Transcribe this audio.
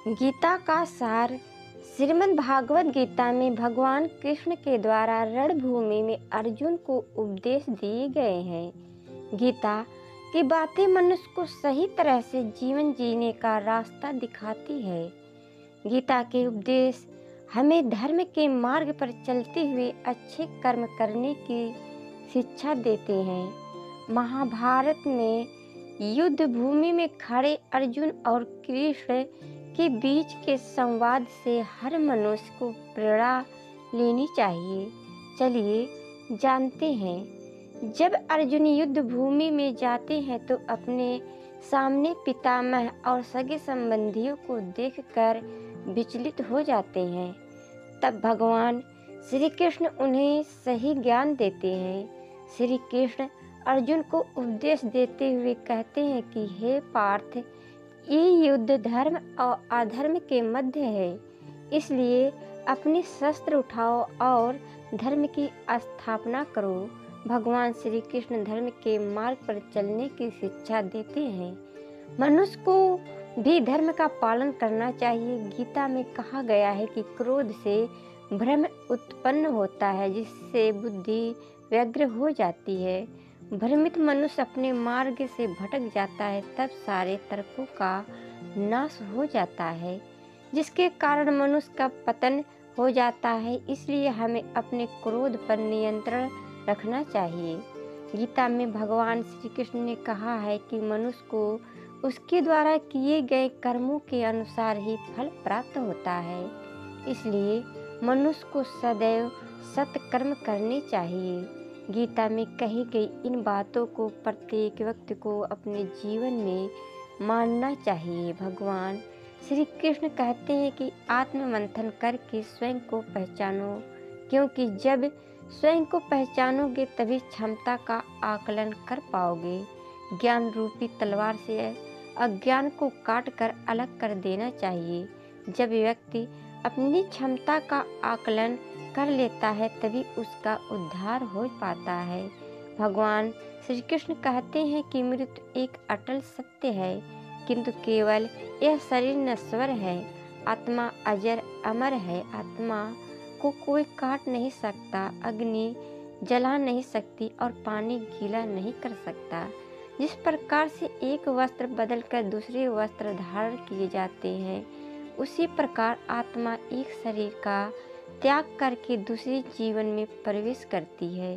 गीता का सार। श्रीमद् भागवत गीता में भगवान कृष्ण के द्वारा रणभूमि में अर्जुन को उपदेश दिए गए हैं। गीता की बातें मनुष्य को सही तरह से जीवन जीने का रास्ता दिखाती है। गीता के उपदेश हमें धर्म के मार्ग पर चलते हुए अच्छे कर्म करने की शिक्षा देते हैं। महाभारत में युद्ध भूमि में खड़े अर्जुन और कृष्ण के बीच के संवाद से हर मनुष्य को प्रेरणा लेनी चाहिए। चलिए जानते हैं। जब अर्जुन युद्ध भूमि में जाते हैं तो अपने सामने पितामह और सगे संबंधियों को देखकर विचलित हो जाते हैं। तब भगवान श्री कृष्ण उन्हें सही ज्ञान देते हैं। श्री कृष्ण अर्जुन को उपदेश देते हुए कहते हैं कि हे पार्थ, ये युद्ध धर्म और अधर्म के मध्य है, इसलिए अपने शस्त्र उठाओ और धर्म की स्थापना करो। भगवान श्री कृष्ण धर्म के मार्ग पर चलने की शिक्षा देते हैं। मनुष्य को भी धर्म का पालन करना चाहिए। गीता में कहा गया है कि क्रोध से भ्रम उत्पन्न होता है, जिससे बुद्धि व्यग्र हो जाती है। भ्रमित मनुष्य अपने मार्ग से भटक जाता है, तब सारे तर्कों का नाश हो जाता है, जिसके कारण मनुष्य का पतन हो जाता है। इसलिए हमें अपने क्रोध पर नियंत्रण रखना चाहिए। गीता में भगवान श्री कृष्ण ने कहा है कि मनुष्य को उसके द्वारा किए गए कर्मों के अनुसार ही फल प्राप्त होता है। इसलिए मनुष्य को सदैव सत्कर्म करने चाहिए। गीता में कही गई इन बातों को प्रत्येक व्यक्ति को अपने जीवन में मानना चाहिए। भगवान श्री कृष्ण कहते हैं कि आत्ममंथन करके स्वयं को पहचानो, क्योंकि जब स्वयं को पहचानोगे तभी क्षमता का आकलन कर पाओगे। ज्ञान रूपी तलवार से अज्ञान को काट कर अलग कर देना चाहिए। जब व्यक्ति अपनी क्षमता का आकलन कर लेता है तभी उसका उद्धार हो पाता है। भगवान श्री कृष्ण कहते हैं कि मृत्यु एक अटल सत्य है, किंतु केवल यह शरीर नश्वर है। आत्मा अजर अमर है। आत्मा को कोई काट नहीं सकता, अग्नि जला नहीं सकती और पानी गीला नहीं कर सकता। जिस प्रकार से एक वस्त्र बदलकर दूसरे वस्त्र धारण किए जाते हैं, उसी प्रकार आत्मा एक शरीर का त्याग करके दूसरे जीवन में प्रवेश करती है।